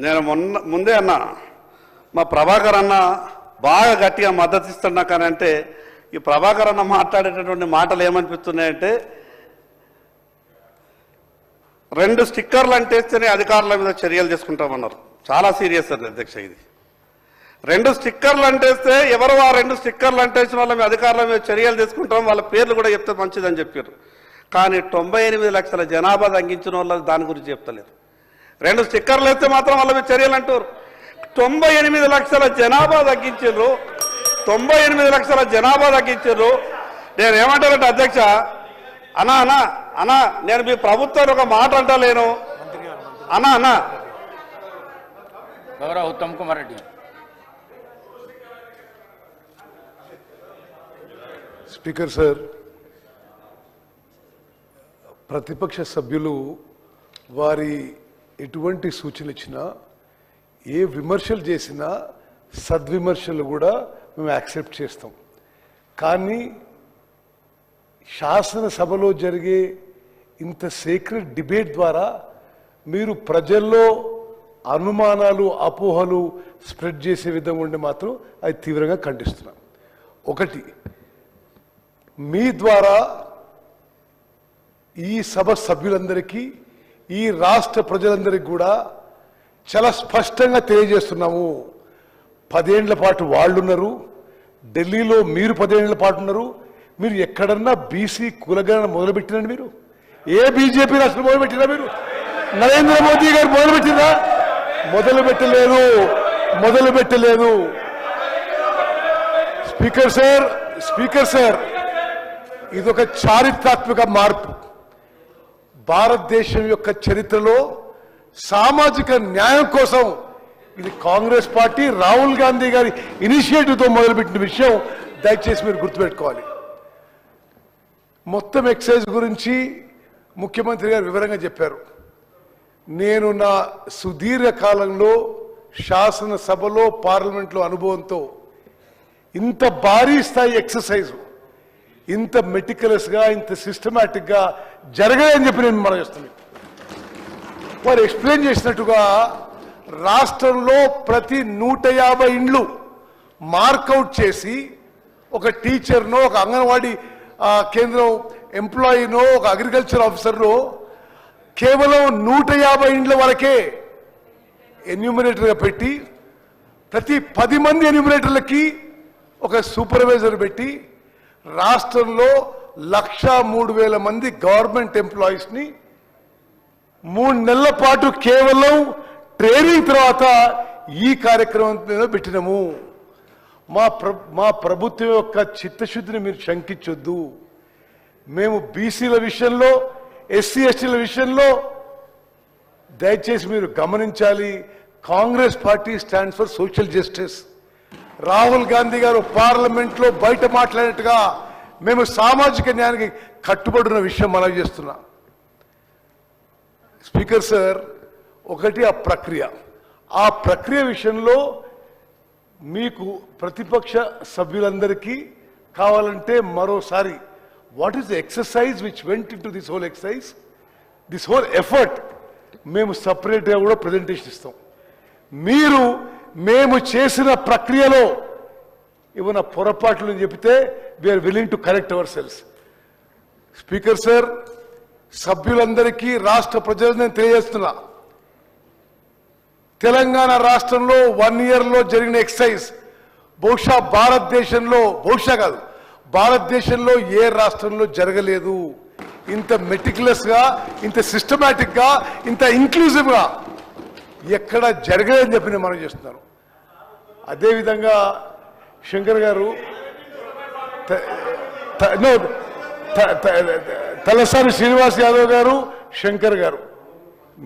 నేను ముందే అన్నా మా ప్రభాకర్ అన్న బాగా గట్టిగా మద్దతు ఇస్తున్నా కానీ అంటే ఈ ప్రభాకర్ అన్న మాట్లాడేటటువంటి మాటలు ఏమనిపిస్తున్నాయంటే 2 స్టిక్కర్లు అంటేస్తేనే అధికారుల మీద చర్యలు తీసుకుంటామన్నారు. చాలా సీరియస్ అండి అధ్యక్ష. ఇది 2 స్టిక్కర్లు అంటేస్తే ఎవరు ఆ 2 స్టిక్కర్లు అంటేసిన వాళ్ళ మీద అధికారుల మీద చర్యలు తీసుకుంటాం, వాళ్ళ పేర్లు కూడా చెప్తే మంచిదని చెప్పారు. కానీ 98 లక్షల జనాభా తగ్గించిన వాళ్ళు దాని గురించి చెప్తలేరు. 2 స్టిక్కర్లు వేస్తే మాత్రం వాళ్ళ మీద చర్యలు అంటారు. 98 లక్షల జనాభా తగ్గించారు. 98 లక్షల జనాభా తగ్గించారు. నేను ఏమంటానంటే అధ్యక్ష, అన్నా అన్నా అన్నా నేను మీ ప్రభుత్వాన్ని ఒక మాట అంటలేను అన్నా అన్నా. గౌరవ ఉత్తమ్ కుమార్ రెడ్డి. స్పీకర్ సార్, ప్రతిపక్ష సభ్యులు వారి ఎటువంటి సూచనలు ఇచ్చినా, ఏ విమర్శలు చేసినా సద్విమర్శలు కూడా మేము యాక్సెప్ట్ చేస్తాం. కానీ శాసనసభలో జరిగే ఇంత సీక్రెట్ డిబేట్ ద్వారా మీరు ప్రజల్లో అనుమానాలు, అపోహలు స్ప్రెడ్ చేసే విధంగా ఉండి మాత్రం అది తీవ్రంగా ఖండిస్తున్నాం. ఒకటి, మీ ద్వారా ఈ సభ సభ్యులందరికీ, ఈ రాష్ట్ర ప్రజలందరికీ కూడా చాలా స్పష్టంగా తెలియజేస్తున్నాము. 10 ఏళ్ల పాటు వాళ్ళున్నారు, ఢిల్లీలో మీరు 10 ఏళ్ల పాటు ఉన్నారు. మీరు ఎక్కడన్నా బీసీ కులగణన మొదలుపెట్టినండి? మీరు ఏ బీజేపీ రాష్ట్రం మొదలుపెట్టినా? మీరు నరేంద్ర మోదీ గారు మొదలుపెట్టినా? మొదలుపెట్టలేదు. స్పీకర్ సార్, ఇదొక చారిత్రాత్మక మార్పు. భారతదేశం యొక్క చరిత్రలో సామాజిక న్యాయం కోసం ఇది కాంగ్రెస్ పార్టీ రాహుల్ గాంధీ గారి ఇనిషియేటివ్తో మొదలుపెట్టిన విషయం దయచేసి మీరు గుర్తుపెట్టుకోవాలి. మొత్తం ఎక్సైజ్ గురించి ముఖ్యమంత్రి గారు వివరంగా చెప్పారు. నేను నా సుదీర్ఘ కాలంలో శాసనసభలో, పార్లమెంట్లో అనుభవంతో ఇంత భారీ స్థాయి ఎక్సర్సైజ్ ఇంత మెటికులస్గా, ఇంత సిస్టమేటిక్గా జరగలేదని చెప్పి నేను మనం చేస్తున్నాను. వారు ఎక్స్ప్లెయిన్ చేసినట్టుగా రాష్ట్రంలో ప్రతి 150 ఇండ్లు మార్కౌట్ చేసి ఒక టీచర్నో, ఒక అంగన్వాడీ కేంద్రం ఎంప్లాయీనో, ఒక అగ్రికల్చర్ ఆఫీసర్నో కేవలం 150 ఇండ్ల వరకే ఎన్యూమినేటర్గా పెట్టి, ప్రతి 10 మంది ఎన్యూమినేటర్లకి ఒక సూపర్వైజర్ పెట్టి రాష్ట్రంలో 1,03,000 మంది గవర్నమెంట్ ఎంప్లాయీస్ని 3 నెలల పాటు కేవలం ట్రైనింగ్ తర్వాత ఈ కార్యక్రమం పెట్టినాము. మా ప్రభుత్వం యొక్క చిత్తశుద్ధిని మీరు శంకించొద్దు. మేము బీసీల విషయంలో, ఎస్సీ ఎస్టీల విషయంలో దయచేసి మీరు గమనించాలి. Congress party stands for social justice. Rahul Gandhi గారు పార్లమెంట్లో బయట మాట్లాడినట్టుగా మేము సామాజిక న్యాయానికి కట్టుబడిన విషయం మనం చేస్తున్నాం. స్పీకర్ సార్, ఒకటి ఆ ప్రక్రియ విషయంలో మీకు ప్రతిపక్ష సభ్యులందరికీ కావాలంటే మరోసారి what is the exercise which went in to this whole exercise, this whole effort మేము సపరేట్గా కూడా ప్రజెంటేషన్ ఇస్తాం. మీరు మేము చేసిన ప్రక్రియలో ఏమైనా పొరపాట్లు చెబితే we are willing to correct ourselves. Speaker sir, సభ్యులందరికీ, రాష్ట్ర ప్రజలకు నేను తెలియజేస్తున్నా, తెలంగాణ రాష్ట్రంలో 1 ఇయర్లో జరిగిన ఎక్సైజ్ బహుశా భారతదేశంలో ఏ రాష్ట్రంలో జరగలేదు. ఇంత మెటికులస్గా, ఇంత సిస్టమేటిక్గా, ఇంత ఇంక్లూజివ్గా ఎక్కడ జరగలేదని చెప్పి నేను మనం చేస్తున్నాను. అదేవిధంగా శంకర్ గారు, తలసాని శ్రీనివాస్ యాదవ్ గారు, శంకర్ గారు,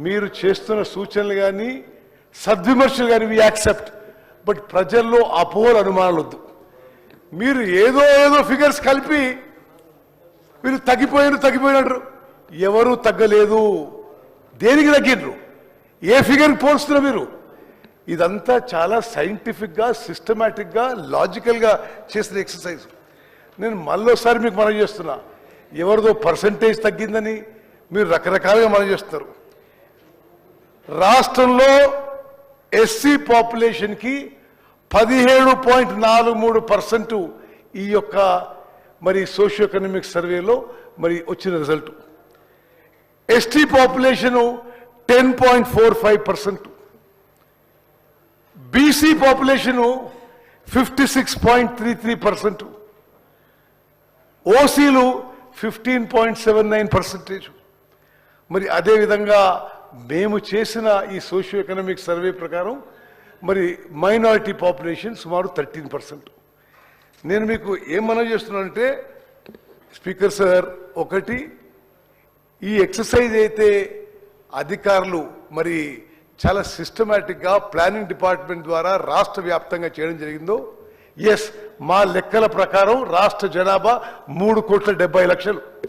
మీరు చేస్తున్న సూచనలు కానీ సద్విమర్శలు కానీ వి యాక్సెప్ట్. బట్ ప్రజల్లో అపోహలు, అనుమానాలు వద్దు. మీరు ఏదో ఫిగర్స్ కలిపి మీరు తగ్గిపోయినట్టు. ఎవరు తగ్గలేదు. దేనికి తగ్గినరు? ఏ ఫిగర్ పోల్స్తున్నారు మీరు? ఇదంతా చాలా సైంటిఫిక్గా, సిస్టమేటిక్గా, లాజికల్గా చేసిన ఎక్సర్సైజ్. నేను మళ్ళోసారి మీకు మనం చేస్తున్నా, ఎవరిదో పర్సంటేజ్ తగ్గిందని మీరు రకరకాలుగా మనం చేస్తారు. రాష్ట్రంలో ఎస్సీ పాపులేషన్కి 17.43% ఈ యొక్క మరి సోషియో ఎకనామిక్ సర్వేలో మరి వచ్చిన result. ST population 10.45%, BC population 56.33%, ఓసీలు 15.79%. మరి అదేవిధంగా మేము చేసిన ఈ సోషియో ఎకనామిక్ సర్వే ప్రకారం మరి మైనారిటీ పాపులేషన్ సుమారు 13%. నేను మీకు ఏం మనవి చేస్తున్నానంటే స్పీకర్ సార్, ఒకటి ఈ ఎక్సర్సైజ్ అయితే అధికారులు మరి చాలా సిస్టమేటిక్గా ప్లానింగ్ డిపార్ట్మెంట్ ద్వారా రాష్ట్ర వ్యాప్తంగా చేయడం జరిగిందో, ఎస్, మా లెక్కల ప్రకారం రాష్ట్ర జనాభా 3,70,00,000.